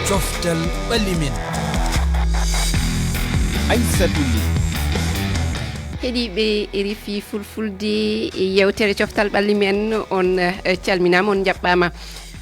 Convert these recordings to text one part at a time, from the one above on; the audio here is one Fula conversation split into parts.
coftal ɓallimen Aissatou Ly heeɗiɓe RFI fulfulde yewtere coftal ɓalli men on calminama on jaɓɓama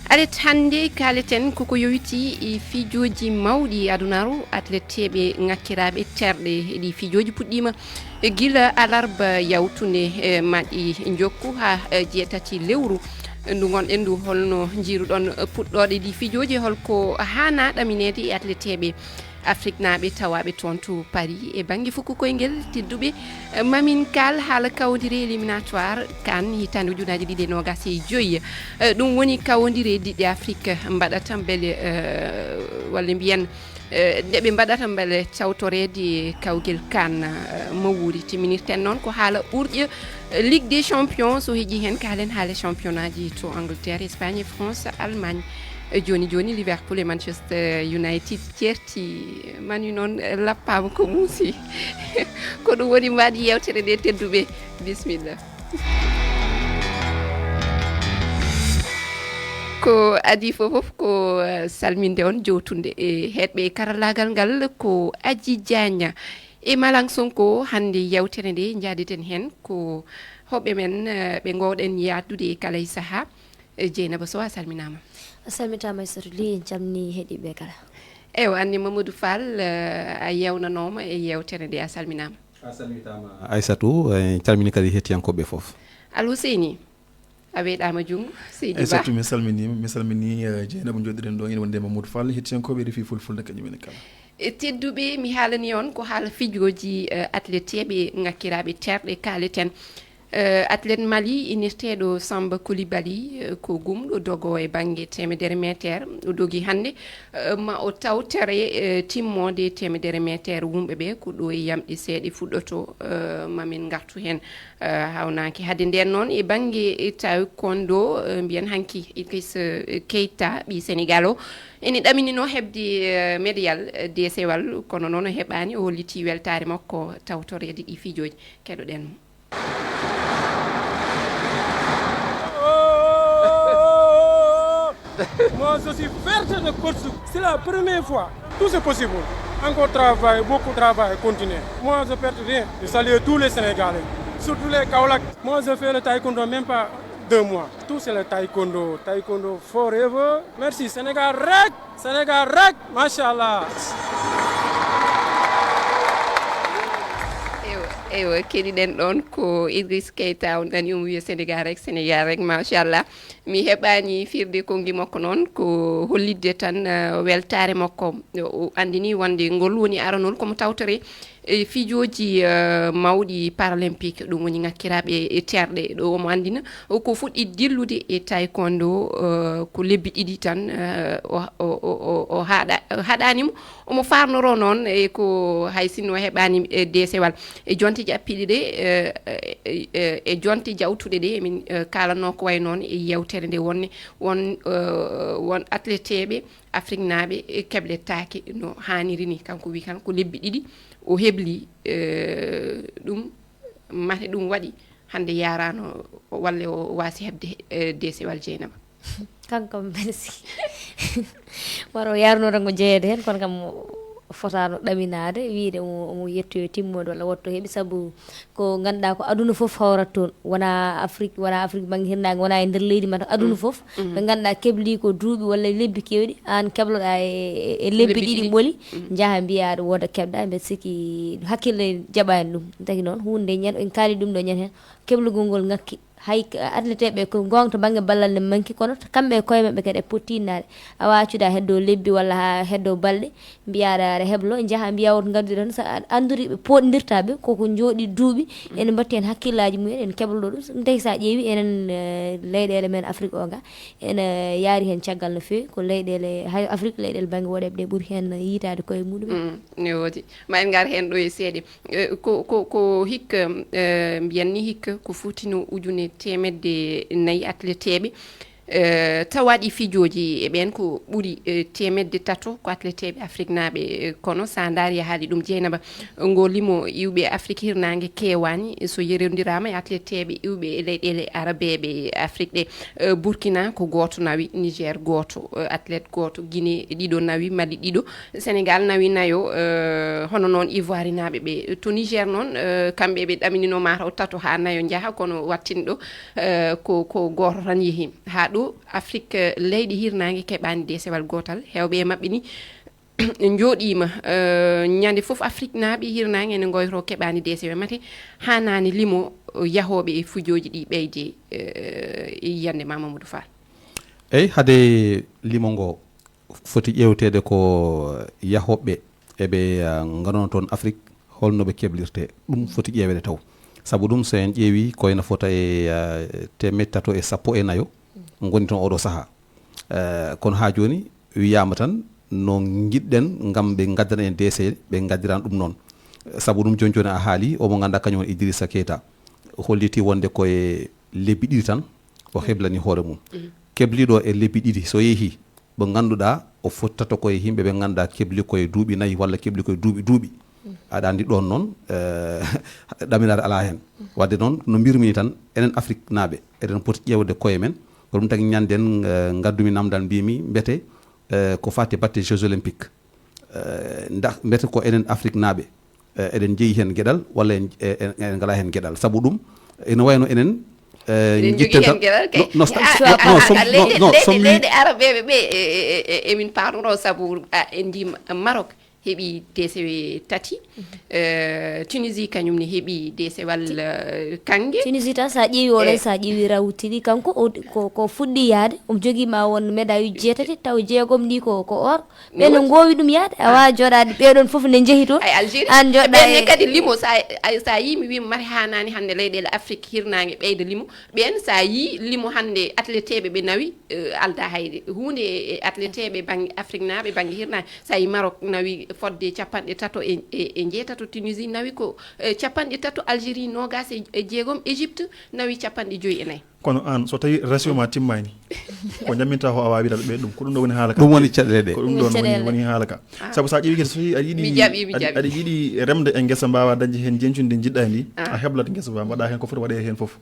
aret hande kaleten koko yowiti fijoji mawɗi adunaru atleteɓe ŋakkiraɓe terɗe ɗi fijoji puɗɗima guila alarba yawtude maɗi jokku ha jeetati lewru ndu gonɗen ndu holno jiruɗon puɗɗoɗe ɗi fijoji holko hana ɗaminede e atleteɓe Afrique naɓe tawaɓe toon to Paris e banggue fukko koyguel tedduɓe mamin kal haala kawdiri éliminatoire kan hitande ujunaji ɗiɗi e nogas e joyyi ɗum woni kawdiri diɗɗe Afrique mbaɗata beele walla mbiyen ndeɓe mbaɗata beele cawtorede kawguel kan mawuri timinirten noon ko haala ɓurƴe Ligue des champions so heeƴi hen kalen haala championnat ji to Angleterre Espagne France Allemagne joni joni Liverpool e Manchester United certi mani noon lappama ko muusi ko ɗum woni mbaɗi yewtere nde tedduɓe bisimilla ko adi fofof ko salminde on jowtunde e heɗɓe karallagal ngal ko Adji Diagne e Malang Sonko hande yewtere nde jaadeten hen ko hoɓɓe men ɓe gowɗen yaddude e kala e saaha Dieynaba Sow a salminama salmitama Aissatou Ly jamni heeɗiɓe kala ewa anni Mamadou Fall a yewnanoma e yewtere nde a salminama a salmitama Aissatou calmini kadi hettiyankoɓe foof Alhuseyni a weeɗama jungo Seydi Ba Aissatou mi salmini Dieynaba joɗiren ɗo ene wonde Mamadou Fall hettiyankoɓe RFI fulfulde kañumen kala tedduɓe mi haalani on ko haala fijoji atleteɓe ŋakkiraɓe terɗe kaleten athlète Mali inirteɗo Samba Coulibaly ko gumɗo dogo e banggue temedere métaire o dogi hande ma o tawtere timmode temedere métaire wumɓeɓe ko ɗo e yamɗe seeɗe fuɗɗoto mamin gartu hen hawnaki hade nden noon e banggue taekwondo mbiyen hanki Idrissa Keita ɓi Sénégal o ene ɗaminino hebde médial DCwal kono noon o heɓani o holliti weltare makko tawtorede ɗi fijoji keɗoɗen mo Moi, je suis fier de coach. C'est la première fois. Tout c'est possible. Encore travail, beaucoup de travail, continuer. Moi, je ne perds rien. Je salue tous les Sénégalais, surtout les Kaolack. Moi, je fais le taekwondo même pas 2 mois. Tout c'est le taekwondo. Taekwondo forever. Merci. Sénégal rec, machallah. ewa keɗiɗen ɗon ko Idriss Keita on ɗani omo wiya Sénégal rek machallah mi heɓani firde kongi makko noon ko hollidde tan weltare makko o andini wonde ngol woni aranol komo tawtore fijoji mawɗi paralympique ɗum woni ŋakkiraɓe e terɗe ɗo omo andina ko fuɗɗi dillude e taekwondo ko lebbi ɗiɗi tan o haɗanimo omo farnoro noon e ko hay sinno heɓani DCwal e jonte jappiɗe ɗe e jonte jawtuɗe ɗe emin kalanno ko way noon e yewtere nde won atleteɓe Afrique naɓe keɓletake no haniri ni kanko wi kan ko lebbi ɗiɗi o hebli ɗum mate ɗum waɗi hande yarano walla o wasi hebde DCwal Dieynaba kanko merci waro yarno rango jeeyede hen kono kam fotano ɗaminade wiide omo yettoyo timmode walla wotto heeɓi saabu ko ganduɗa ko aduna foof hawrat toon wona Afrique banggue hirnage wona e nder leydi mata aduna foof ɓe ganduɗa kebli ko duuɓi walla lebbi kewɗi an kebloɗa e lebbi ɗiɗi ɓooli jaaha mbiya aɗa wooda keɓɗa mbeɗa sikki hakkille jaɓani ɗum tagi noon hunde ñen en kaali ɗum ɗo ñen hen keblugol ngol ngakki hay atleteɓe ko gonga to banggue ballal ne manki kono kamɓe koye mabɓe kadi e pottinnade a waccuda heddo lebbi walla ha heddo balɗe mbiyaɗa aɗa heblo jaaha mbiya woto gaddu tan sa anduri ɓe poɗdirtaɓe koko jooɗi duuɓi ene mbatti hen hakkillaji mumen en kebloɗo ɗum ɗum tagi sa ƴeewi enen leyɗele men Afrique o ga ene yaari hen caggal no fewi ko leyɗele hay Afrique leyɗele banggue woɗeɓe ɗe ɓuuri hen yitade koye muɗumen ne wodi ma en gar hen ɗo e seeɗe ko hikka mbiyanni hikka ko futino ujune temedde 4 atleteɓe tawaɗi fijoji e ɓen ko ɓuri temedde tato ko atleteɓe afrique naɓe kono sa daari haali ɗum Dieynaba ngo limo iwɓe afrique hirnangue kewani so yerodirama e atleteɓe iwɓe e leyɗele arabeɓe afrique ɗe Burkina ko goto nawi, Niger goto, athlète goto, Guinée ɗiɗo nawi, Mali ɗiɗo, Sénégal nawi nayo, hono noon Ivoire naɓe ɓe. To Niger noon kamɓe ɓe ɗaminino mataw tato ha nayo jaaha kono wattinɗo ko goto tan yeehi ha ɗo Afrique leydi hirnangue keɓani desewal gotal hewɓe mabɓe ni jooɗima ñande foof Afrique naaɓe hirnangue ene goyto keɓani DCW mate hanani limo yahoɓe e fujoji ɗi ɓeyde yiyande ma Mamadou Fall. eyyi hade limo ngo foti ƴewtede ko yahoɓe eɓe gandona toon Afrique holnoɓe keblirte ɗum foti ƴewede taw saabu ɗum so en ƴeewi koyna fota e temettati tato e sappo e nayo goni toon oɗo saaha kono ha joni wiyama tan no jiɗɗen gam ɓe gaddana en DC ɓe gaddiran ɗum noon saabu ɗum joni joni a haali omo ganduɗa kañum on Idrissa Keita holliti wonde koye lebbi ɗiɗi tan o heblani hoore mum kebliɗo e lebbi ɗiɗi so yeehi ɓe ganduɗa o fottata koye yimɓe ɓe ganduɗa kebli koye duuɓi nayyi walla kebli koye duuɓi aɗa andi ɗon noon ɗaminade ala hen wadde noon no mbirmini tan enen Afrique naaɓe eɗen poti ƴewde koye men ko ɗum tagui ñanden gaddumi namdal mbimi mbete ko fati batte Jeux olympiques mbete ko enen Afrique naaɓe eɗen jeeyi hen gueɗal walla en gala hen gueɗal saabu ɗum ene wayno enen leyɗe arabeɓe ɓe emin parno saabu en ndi Maroc heeɓi DCW tati, Tunisie kañum ne heeɓi DCwal kangue. Tunisie tan sa ƴeewi oɗon sa ƴeewi rawtiri kanko ko fuɗɗi yaade omo joguima won médaille uji 7 taw jeegom ni ko or ɓen no gowi ɗum yaade a wawa joɗade ɓeɗon foof ne jeehi toon Algérie an joɗɗa kadi limo sa yimi wima mari hanani hande leyɗele Afrique hirnangue ɓeyda limo ɓen sa yi limo hande atleteɓe ɓe nawi alda hayde hunde e atleteɓe banggue Afrique naɓe banggue hirnangue sa yi Maroc nawi fodde capanɗe tato e jeetato, Tunisie nawi ko capanɗe tato, Algérie nogas e jeegom, Égypte nawi capanɗe 5 kono an so tawi ratio ma timmani ko jamminta ko a wawi wiɗaɓe ɓe ɗum ko ɗum ɗo woni haala ka ɗum woni caɗele ɗe ko ɗum ɗon woni haala ka saabu sa ƴeewi kadi so tawi aɗa yiiɗi remde e guesa mbawa dañde hen jencude nde jiɗɗa ndi a heblat guesa ba mbaɗa hen ko foti waɗe hen foof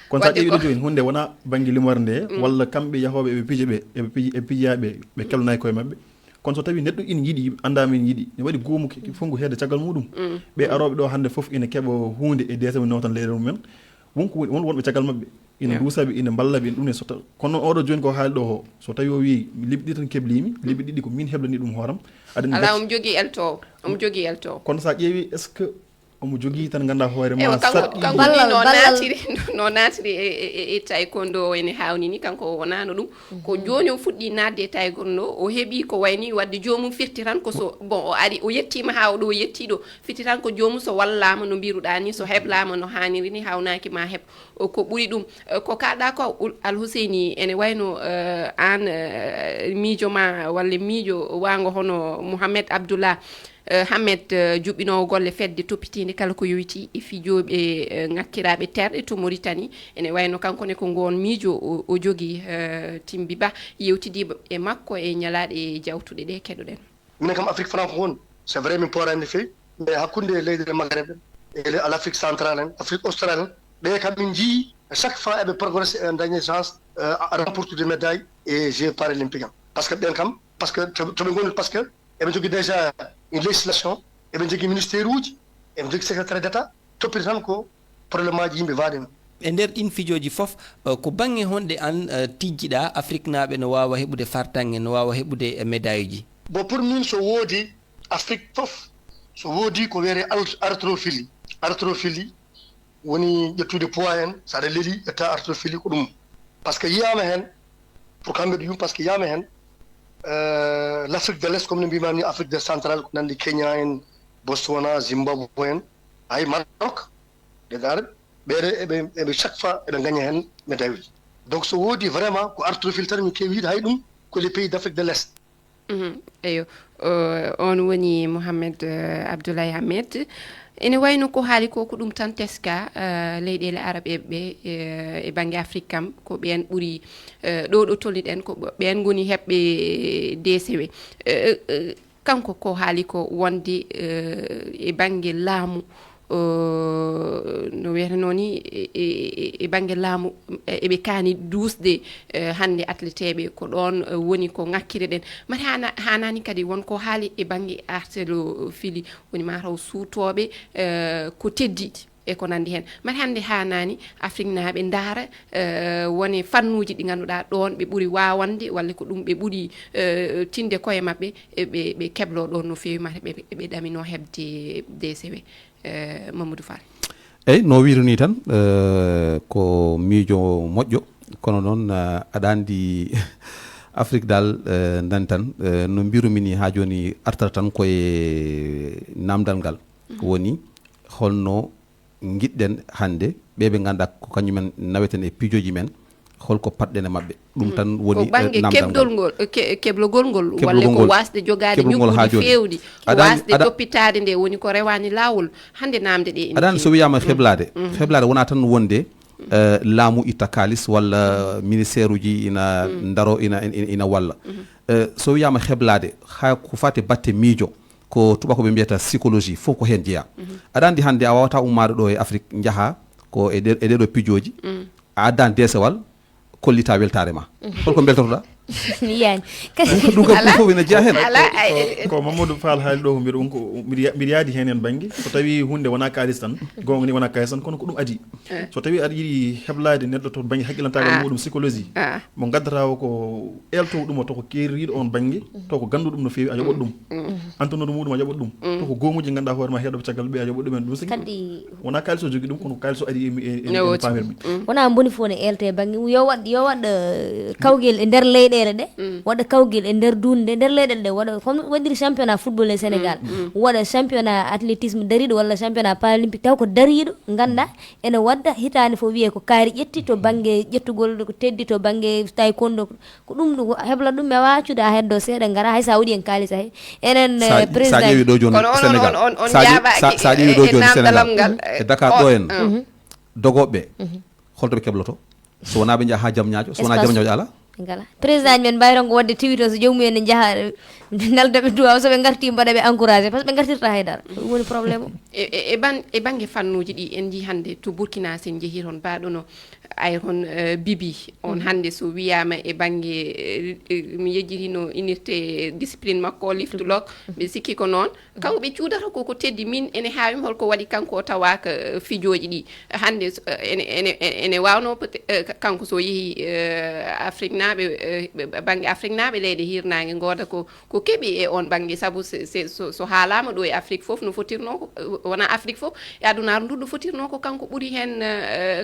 kono sa ƴeewi ɗo joni hunde wona banggue limore nde walla kamɓe yahoɓe eɓe piije ɓe eɓe piijaɓe ɓe kelnayi koye mabɓe kono so tawi neɗɗo ina yiiɗi andamin yiiɗi ne waɗi goomu fongu hedde caggal muɗum ɓe aroɓe ɗo hande foof ina keeɓa hunde e DCW nawtan leyɗe mumen wonɓe caggal mabɓe ina duusaɓe ina ballaɓe ina ɗum ne kono oɗo joni ko haali ɗo o so tawi o wi lebbi ɗiɗi tan keblimi lebbi ɗiɗi ko min heblani ɗum hooram ala omo jogui eltowo kono sa ƴeewi est ce que omo jogui tan ganda hoore ma kanko no natiri e taekwondo ene hawni ni kanko wonano ɗum ko joni o fuɗɗi nadde e taekwondo o heeɓi ko wayni wadde jomum firti tan ko so bon o ari o yettima ha oɗo o yettiɗo firti tan ko jomum so wallama no mbiruɗa ni so heblama no hanniri ni hawnaki ma heeb ko ɓuuri ɗum ko kalɗa ko Alhuseyni ene wayno an miijo ma walla miijo wango hono Mouhamed Abdoullah Hamed juɓɓinowo golle fedde toppitinde kala ko yoyti e fijoɓe ngakkiraɓe terɗe to Mauritanie ene wayno kankone ko gon miijo o jogui Timbi Ba yewtidiɓe e makko e ñalaɗe jawtuɗe ɗe keɗoɗen minen kam Afrique francophone c'est vrai min porani fewi mais hakkude leyɗele Maghreb e l'Afrique centrale en Afrique australe en ɓe kam min jii chaque fois eɓe progresse e dañe chance remportude médaille et jeux paralympique am par ce que ɓen kam parce que toɓe goni par ce que eɓe jogui déjà une législation eɓe jogui ministére uji eɓe jogui secrétaire d' état toppiti tan ko probléme aji yimɓe waade e nder ɗin fijoji foof ko banggue honde an tijjiɗa Afrique naaɓe no wawa heɓude fartange no wawa heɓude médaille ji bon pour min so woodi Afrique foof so woodi ko wiyete haltérophilie woni ƴettude poids en saɗa leeli ƴetta haltérophilie ko ɗum par ce que yiyama hen pour kamɓe ɗo yum par ce que yiyama hen l'Afrique de l'Est comme no mbimami ni Afrique de centrale ko nandi Kenya en Botswana Zimbabwe en hay Maroc degar ɓeɗe eɓe chaque fois eɓe gagna hen médaille uji donc so woodi vraiment ko haltérophilie tan min kewi wiide hay ɗum ko les pays d' Afrique de l'Est eyo on woni Mouhamed Abdoulaye Hamed ene wayno ko haali ko ɗum tan teska leyɗele arabe ɓe e banggue afrique kam ko ɓen ɓuuri ɗo tolniɗen ko ɓen goni heɓɓe DCW kanko ko haali ko wonde e banggue laamu no wiyata ni e banggue laamu eɓe kaani dusde hande atleteɓe ko ɗon woni ko ŋakkire ɗen mati hanani kadi wonko haali e banggue artérophilie woni mataw suutoɓe ko teddi e ko nandi hen mati hande hanani afrique naɓe daara woni fannuji ɗi ganduɗa ɗon ɓe ɓuuri wawande walla ko ɗum ɓe ɓuuri tinde koye mabɓe ɓe keblo ɗon no fewi mata ɓe ɗamino hebde DCW Mamadou Fall eyyi no wirani tan ko miijo moƴƴo kono noon aɗa andi afrique dal nani tan no mbirumini ha joni artata tan koye namdal ngal woni holno giɗɗen hande ɓeɓe ganduɗa ko kañumen naweten e pijoji men holko patɗen e mabɓe ɗum tan woni namdal ngol keblogol ngol walla ko wasde jogade ñugguji fewɗi wasde toppitade nde woni ko rewani lawol hande namde ɗe aɗani so wiyama heblade wona tan wonde laamu itta kalis walla ministére uji ina daro ina walla so wiyama heblade ha ko fati batte miijo ko tubakoɓe mbiyata psychologie fof ko hen jeeya aɗa andi hande a wawata ummade ɗo e afrique jaaha ko e ɗeɗo pijoji a addani desewal kollita weltare ma holko beltotoɗa yani ɗum kam fof ene jeeya hen ko Mamadou Fall haali ɗo ko mbiɗa yaadi hen en banggue so tawi hunde wona kalis tan gonga ni wona kalis tan kono ko ɗum adi so tawi aɗa yiiɗi heblade neɗɗo to banggue haqqilantagal muɗum psychologie mo gaddata o ko eltowo ɗum o to ko keeriɗo on banggue to ko gandu ɗum no fewi a yoɓot ɗum antonoɗo muɗum a yoɓot ɗum to ko gomuji ganduɗa hoorema heɗoɓe caggal ɓe a yoɓot ɗumen ɗum sigi wona kalis o jogui ɗum kono kalis o adi e pamirmi wona boni fo ne elte banggue yo waɗ kawguel e nder leyɗele ɗe waɗa kawguel e nder dunde nder leyɗele ɗe waɗa comme waɗiri championnat football e Sénégal waɗa championnat athlétisme dariɗo walla championnat paralympique taw ko dariɗo ganda ene wadda hitande fo wiye ko kaari ƴetti to banggue ƴettugol ko teddi to banggue taekwondo ko ɗum ɗo hebla ɗum e waccude a heddo seeɗa gara hay sa waɗi en kalis hay enen président sa ƴeewi ɗo joni Sénégal sa ƴeewi ɗo joni Sénégal e Dakar ɗo en dogoɓeɓe holto ɓe kebloto so wona ɓe jaaha ha jaam ñaajo so wona jaam ñaajo ala ngala président men mbayrongo wadde tiwito so jomum en jaaha naldaɓe duwaw soɓe garti mbaɗa ɓe encouragé par ce que ɓe gartirta haydara ɗum woni probléme o e banggue fannuji ɗi en jii hande to Burkina sen jeehi toon mbaɗono ay toon Bibi on hande so wiyama e banggue mi yejjitino unité discipline makko liftulok ɓe sikki ko noon kanko ɓe cuudata koko teddi min ene hawimi holko waɗi kanko o tawaka fijoji ɗi hande ene wawno kanko so yeehi afrique naɓe banggue afrique naɓe leyɗe hirnage goda ko keeɓi e on banggue saabu so haalama ɗo e afrique foof no fotirno ko wona afrique foof e adunaru ndu no fotirno ko kanko ɓuuri hen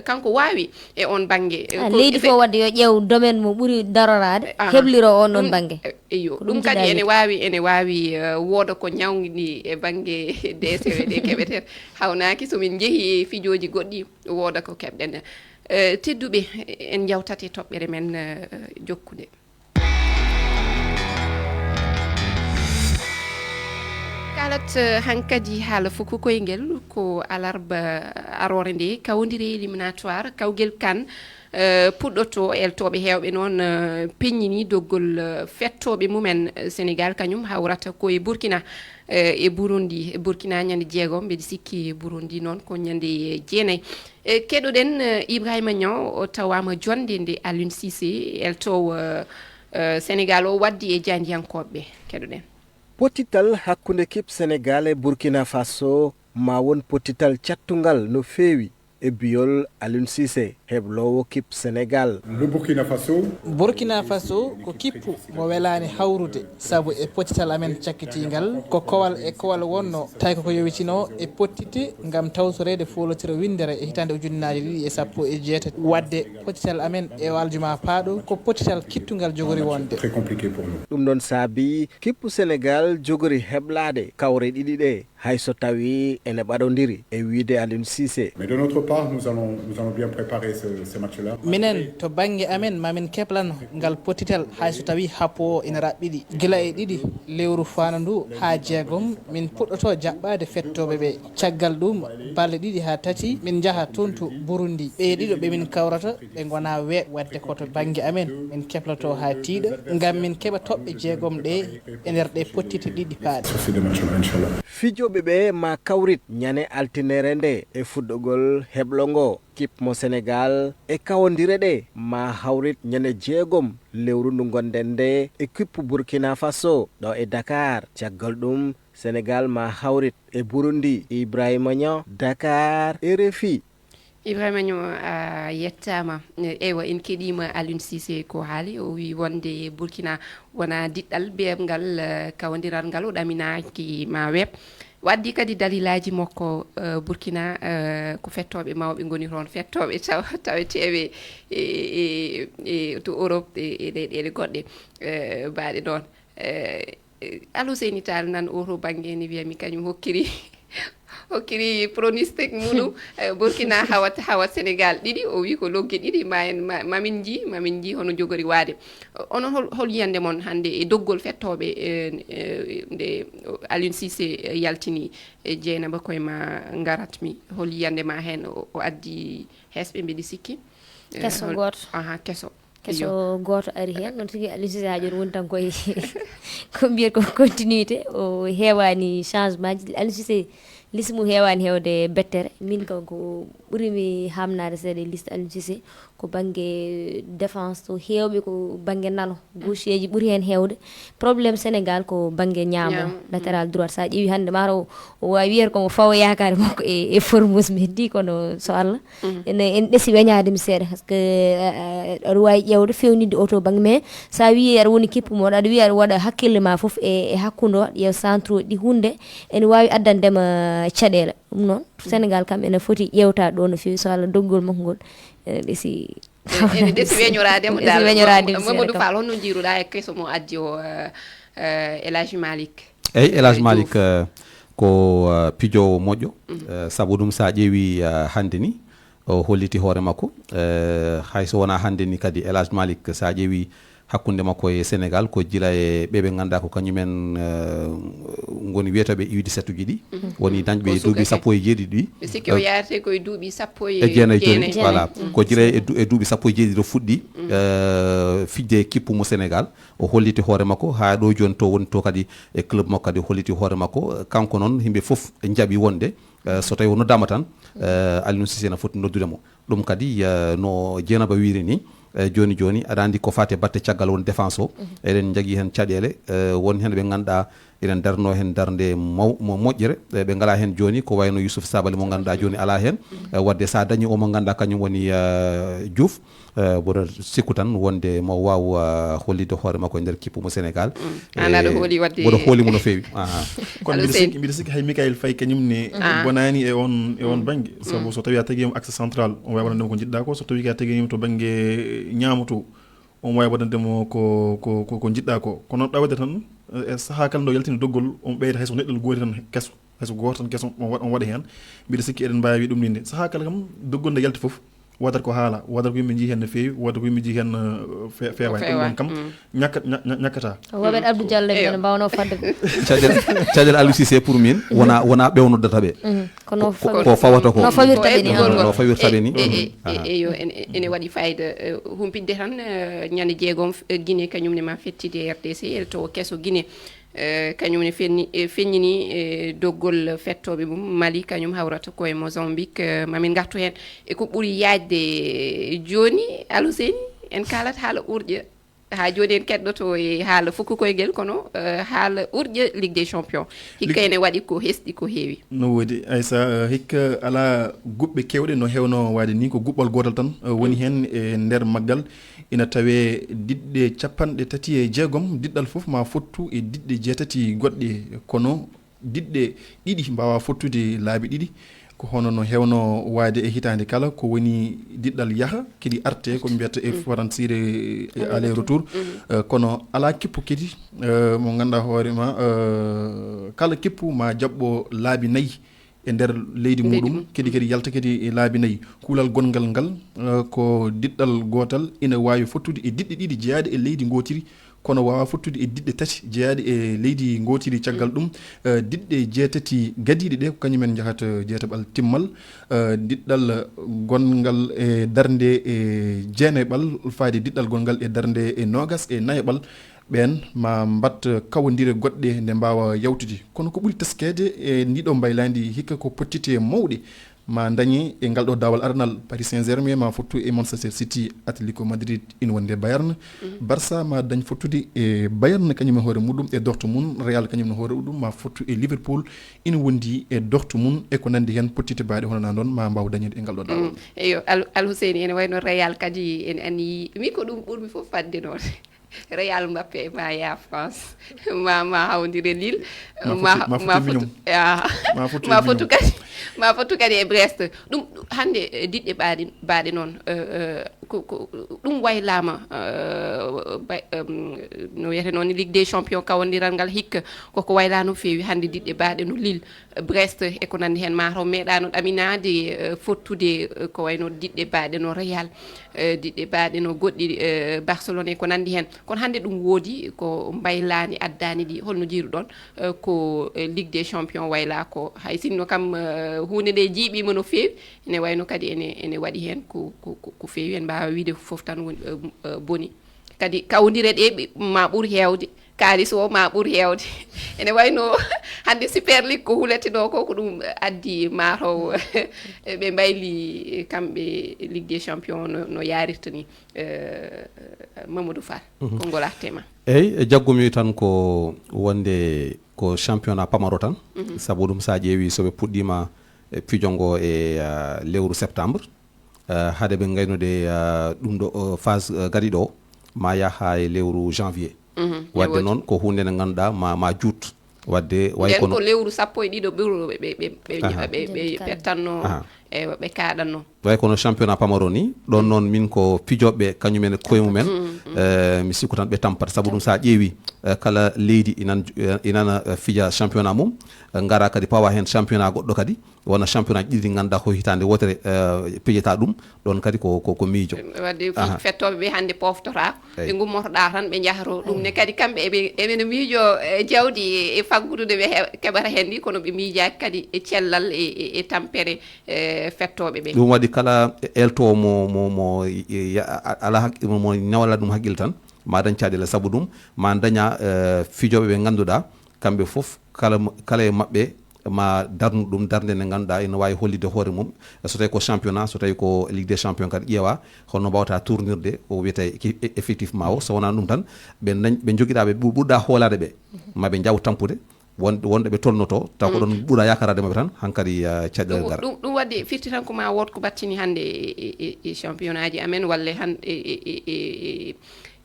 kanko wawi e on banggue leydi fof wadde yo ƴeew domaine mo ɓuuri darorade hebliro on ɗon banggue eyo ɗum kadi ene wawi wooda ko ñawni e banggue DCW ɗe keɓeten hawnaki somin jeehi e fijoji goɗɗi wooda ko keɓɗen tedduɓe en jawtate toɓɓere men jokkude kalat hankadi haala foko koyngel ko alarba arore nde kawdiri éliminatoire kawgel kan puɗɗoto eltoɓe hewɓe noon peññini doggol fettoɓe mumen Sénégal kañum hawrata koye Burkina e Burundi Burkina ñande jeegom mbeɗa sikki Burundi noon ko ñande jeenayyi keɗoɗen Ibrahima Niang o tawama jonde nde Aliou Cissé eltowo Sénégal o waddi e jandiyankoɓe keɗoɗen potital hakkunde équipe Sénégal e Burkina Faso ma won potital cattungal no feewi e biyol Aliou Cissé heblowo kip Sénégal. Le Burkina Faso ko kippu mo welani hawrude sabu e potital amen cakkitingal ko kowal e kowal wonno tawi ko yowitino e pottite ngam tawtorede folotira windere e hitande ujunnaji ɗiɗi e sappo e jeetati wadde potital amen e waljuma paaɗo ko potital kittugal jogori wonde ɗum ɗon saabi kippu Sénégal jogori heblade kawre ɗiɗi ɗe hayso tawi ene ɓaɗodiri e wiide Aliou Cissé. Mais de notre part, nous allons bien préparer ce match-là. Minen to banggue amen mamin keplan ngal potitel hayso tawi happo ina raɓɓiɗi gila e ɗiɗi lewru fana ndu ha jeegom min puɗɗoto jaɓɓade fettoɓe ɓe caggal ɗum balɗe ɗiɗi ha tati min jaaha toon to Burundi ɓe ɗiɗo ɓe min kawrata ɓe gona weeɓ wadde koto banggue amen min keploto ha tiiɗa ngam min keɓa toɓɓe jeegom ɗe e nder ɗe pottite ɗiɗi paaɗe. fijoɓe ɓe ma kawrit ñane altinere nde e fuɗɗogol heɓlogo kip mo Sénégal e kawodire ɗe ma hawrit ñane jeegom lewru ndu gonden nde équipe Burkina Faso ɗo e Dakar caggal ɗum Sénégal ma hawrit e Burundi. Ibrahima Niang, Dakar, RFI. Ibrahima Niang a yettama ewa en keɗima Aliou Cissé ko haali o wi wonde Burkina wona diɗɗal beɓgal kawodiral ngal o ɗaminaki ma weeb waddi kadi dalilaji makko Burkina ko fettoɓe mawɓe goni toon fettoɓe taweteɓe to Europe e ɗeɗe goɗɗe mbaɗe ɗon Aliou Seyni Tall nan oto banggue ne wiyami kañum hokkiri pronostic muɗum Burkina hawat Sénégal ɗiɗi o wi ko logge ɗiɗi mamin ji hono jogori waade onon hol yiyande mon hande e doggol fettoɓe nde Aliou Cissé yaltini Dieynaba koye ma garatmi hol yiyande ma hen o addi hesɓe mbiɗi sikki kesso goto kesso goto ari hen non tigi Aliou Cissé ha joni woni tan koye ko mbiyat ko continuité o heewani changement ji Aliou Cissé liste mum heewani hewde bettere min ko ɓurimi hamnade seeɗa liste Aliou Cissé ko banggue défense to heewɓe ko banggue nano gauche ji ɓuuri hen hewde probléme Sénégal ko banggue ñaamo latéral droite sa ƴeewi hande mata o wawi wiyata komo fawa yakare makko e Formose mi heddi kono so Allah en ɗeesi weñademi seeɗa par ce que aɗa wawi ƴewde fewnidde oto banggue mais sa wi aɗa woni kippu moɗo aɗa wi aɗa waɗa hakkille ma foof e hakkude o ƴeew centre ɗi hunde ene wawi addandema caɗele ɗum noon Sénégal kam ene foti ƴewta ɗo no fewi so Allah doggol makko ngol ene ɗeesi weñorademo dal Mamadou Fall honno jiiruɗa e kesso mo addi o El Hadji Malick eyyi El Hadji Malick ko pijowo moƴƴo saabu ɗum sa ƴeewi hande ni o holliti hoore makko hayso wona hande ni kadi El Hadji Malick sa ƴeewi hakkunde makko e Sénégal ko jila e ɓeɓe ganduɗa ko kañumen goni wiyataɓe U17 uji ɗi woni dañɓe duuɓi sappo e jeeɗiɗi ɗi mi sikki o yarate koye duuɓi sappo e jeenayyi joni voilà ko jila e duuɓi sappo e jeeɗiɗi fuɗɗi fijde kippu mo Sénégal o holliti hoore makko ha ɗo joni to woni to kadi e club makko kadi holliti hoore makko kanko noon yimɓe foof jaaɓi wonde so tawi o noddama tan Aliou Cissé ne foti noddude mo ɗum kadi no Dieynaba wiri ni joni aɗa andi ko fate batte caggal won défense o eɗen jagui hen caɗele won hen ɓe ganduɗa enen darno hen darde moƴƴere ɓe ngala hen joni ko wayno Youssouf Sabaly mo ganduɗa joni ala hen wadde sa dañi o mo ganduɗa kañum woni Diouf boɗo sikku tan wonde mo waw hollide hoore makko e nder kippu mo Sénégal boɗo hoolimo no fewi kono mbiɗa sikki hay Mikaël Faye kañumne bonani e on banggue saabu so tawi a taguima axe central on wawi waɗandemo ko jiɗɗa ko so tawi ka taguima to banggue ñamoto on wawi waɗandemo ko jiɗɗa ko kono ɗawde tan e saaha kala ndo yaltina doggol on ɓeyda hayso neɗɗo gooti tan kesso hayso goto tan kesso on waɗa hen mbiɗa sikki eɗen mbawi ɗum ninde saaha kala kam doggol nde yalti foof wadata ko haala wadata ko yimɓe jii hen no fewi wadata ko yimɓe jii hen fewani ɗum ɗon kam ñakkata woɓen Abdou Diallo ene mbawno fadde caɗele Aliou Cissé pour min wona ɓewnoddata ɓe ko fawata ko no fawirtaɓe ni eyo ene waɗi fayida humpidde tan ñande jeegom Guinée kañumne ma fettide RDC to kesso Guinée kañumne feññini doggol fettoɓe mum Mali kañum hawrata koye Mozambique mamin gartu hen e ko ɓuuri yaajde joni Aliou Seyni en kalat haala urƴa ha joni en keɗɗoto e haala fukku koyguel kono haala urƴa Ligue des Champions hikka ene waɗi ko hesɗi ko heewi no woodi Aissa hikka ala guɓɓe kewɗe no hewno waade ni ko guɓɓol gotal tan woni hen e nder maggal ina tawe diɗɗe capanɗe tati e jeegom diɗɗal foof ma fottu e diɗɗe jeetati goɗɗe kono diɗɗe ɗiɗi mbawa fottude laabi ɗiɗi ko hono no hewno waade e hitande kala ko woni diddal yaha kedi arte ko mbiyata e faransire aller retour kono ala kippu kedi mo ganda hoorema kala kippu ma jabbo laabi nayi e nder leydi muɗum kedi yalta kedi laabi nayi kulal gongal ngal ko diddal gotal ina wawi fottude e didde ɗiɗi jeeyade e leydi gotiri kono wawa fottude e didde tati jeeyade e leydi gotiri caggal ɗum didde jeetati gadiɗe ɗe ko kañumen jahata jeetaɓal timmal diddal gongal e darde e jeenayɓal faade diddal gongal e darde e nogas e nayaɓal ɓen ma mbat kawodire goɗɗe nde mbawa yawtude kono ko ɓuri teskede e ndiɗo mbaylandi hikka ko pottite mawɗe ma dañi e ngal ɗo dawal arnal Paris Saint-Germain ma fottu e Manchester City Atlético Madrid ina wonde Bayern Barça ma dañ fottude e Bayern kañum e hoore muɗum e Dortmund Real kañum e hoore muɗum ma fottu e Liverpool ina wondi e Dortmund e ko nandi hen pottite baɗe hono non ma mbaw dañede e ngal ɗo dawal eyo Al Husseini ene wayno Real kadi en anni mi ko ɗum ɓurmi fof fadde noon Real Mbappé ma ya France ma hawdire Lille ma fotu kadi e Brest ɗum hande diɗɗe baɗe noon ko ɗum waylama no wiyete noon Ligue des Champions kawodiral ngal hikka koko wayla no fewi hande diɗɗe baɗe no Lille Brest e ko nandi hen mataw meeɗano ɗaminade fottude ko wayno diɗɗe baɗe no Real diɗɗe baɗe no goɗɗi Barcelone e ko nandi hen kono hande ɗum woodi ko mbaylani addani ɗi holno jiiruɗon ko Ligue des Champions wayla ko hay sinno kam hunde nde jiiɓima no fewi ene wayno kadi ene waɗi hen ko fewi en mbawa wiide foof tan woni boni kadi kawdire ɗe ma ɓuur hewde kalis o ma ɓuur hewde ene wayno hande Super League ko hulete ɗo ko ɗum addi mataw ɓe mbayli kamɓe Ligue des Champions no yarirta ni Mamadou Fall ko golartema eyyi jaggumi tan ko wonde ko championnat pamaro tan saabu ɗum sa ƴeewi soɓe puɗɗima pijongo e lewru septembre haade ɓe gaynude ɗum ɗo phase gari ɗo ma yaha e lewru janvier wadde noon ko hunde nde ganduɗa ma juut wadde way kono ko lewru sappo e ɗiɗo ɓurɗo ɓe pertanno e ɓe kaɗanno way kono championnat pamaro ni ɗon noon min ko pijoɓe kañumen koye mumen mi sikku tan ɓe tampata saabu ɗum sa ƴeewi kala leydi inana fija championnat mum gara kadi pawa hen championnat goɗɗo kadi wona championnat ɗiɗi ganduɗa ko hitande wotere pijeta ɗum ɗon kadi ko miijo wadde fettoɓe ɓe hande poftora ɓe gummotoɗa tan ɓe jaharo ɗum ne kadi kamɓe eɓene miijo jawdi e faggudude ɓe keɓata hen ni kono ɓe miijaki kadi e cellal e tampere fettoɓe ɓe ɗum waɗi kala elto mo ala mo ñawala ɗum haqqille tan ma dañ caɗele saabu ɗum ma daña fijoɓe ɓe ganduɗa kamɓe foof kala e mabɓe ma darnu ɗum darde nde ganduɗa ene wawi hollide hoore mum so tawi ko championnat so tawi ko Ligue des Champions kadi ƴeewa holno mbawata tournirde o wiyete effectivement o so wona ɗum tan ɓe joguiɗaɓe ɓurɗa hoolade ɓe maɓe jaw tampude wonɗo ɓe tolnoto taw ko ɗon ɓuura yakarade maɓe tan hankkadi caɗɗele gara ɗum wadde firti tan ko ma wot ko battini hande e championnat ji amen walla hande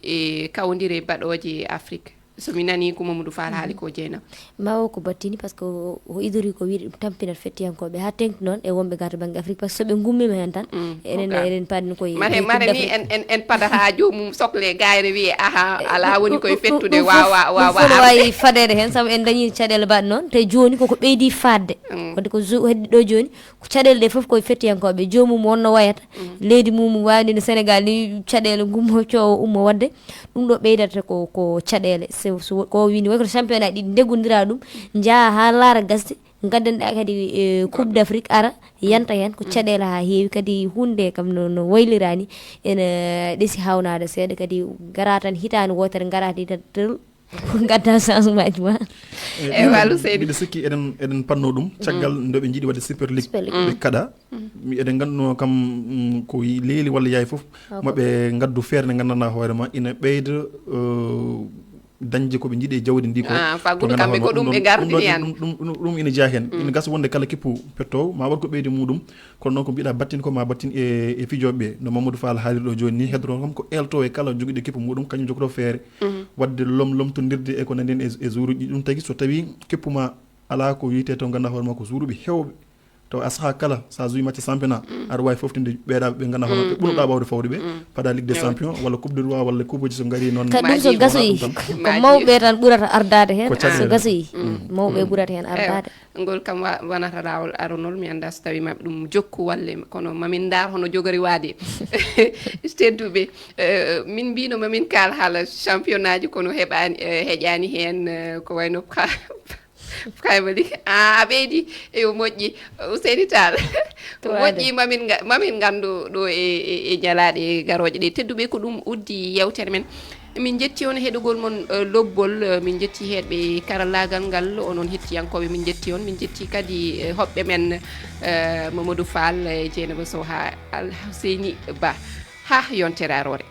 e kawodire baɗoje Afrique somi nani ko Mamadou Fall haali ko jeena mawo ko battini par ce que o idori ko wiide ɗum tampinat fettiyankoɓe ha tengti noon e wonɓe garta banggue Afrique par ce que soɓe gummima hen tan eɗen paadini koye mare ni en padata jomum sohle gayre wiye aha ala woni koye fettude wawa wawi fadede hen saabu en dañi caɗele baɗe noon te joni koko ɓeydi fadde wadde ko heddi ɗo joni ko caɗele ɗe foof koye fettiyankoɓe jomum wonno wayata leydi mum wawni no Sénégal ni caɗele gummo cowo ummo wadde ɗum ɗo ɓeydata ko caɗele ko wini way ko championnat ɗiɗi ndeggodira ɗum jaa ha laara gasde gaddanɗa kadi coupe d'Afrique ara yanta hen ko caɗele ha heewi kadi hunde kam no waylirani ene ɗeesi hawnade seeɗa kadi gara tan hitande wotere garati tan gadda changement ji ma e walu seydi mbiɗa sikki eɗen panno ɗum caggal nde ɓe jiiɗi wadde Super League ɓe kaɗa eɗen ganduno kam ko leeli walla yaay foof maɓe gaddu feere nde gandanɗa hoorema ina ɓeyda dañde koɓe jiiɗi e jawdi ndi ko faggudu kamɓe ko ɗum ɓe gardini yan ɗum ina jeeya hen ina gasa wonde kala kippu pettowo ma wat ko ɓeydi muɗum kono noon ko mbiɗa battini ko ma battini e fijoɓeɓe no Mamadou Fall haalirɗo joni ni hedoro kam ko elto e kala joguiɗo kippu muɗum kañum jogoto feere wadde lomtodirde e ko nandi hen e jour uji ɗum tagui so tawi kippuma ala ko wiyete to ganduɗa hoorema ko jour uɓe hewɓe to asaha kala sa joui match championnat aɗa wawi foftinde ɓeeɗa ɓe ganda hono ɓe ɓurɗa ɓawde fawde ɓe pada ligue des champions walla coupe de roi walla coupe ji so gari noon ka ɗum so gasoyi ko mawɓe tan ɓurata ardade hen so gasoyi mawɓe ɓurata hen ardade ngol kam wonata lawol aronol mi anda so tawi maɓe ɗum jokku walle kono mamin dar hono jogori waade tedduɓe min mbino mamin kal haala championnat ji kono heɓani heƴani hen ko wayno kaymali a ɓeydi eyo moƴƴi Ouseyni Tall moƴƴi mamin gandu ɗo e ñalaɗe garoje ɗe tedduɓe ko ɗum uddi yewtere men min jetti on heɗugol mon lobbol min jetti heɗɓe karallagal ngal onon hettiyankoɓe min jetti on min jetti kadi hoɓɓe men Mamadou Fall Dieynaba Sow ha Alhuseyni Ba ha yontere arore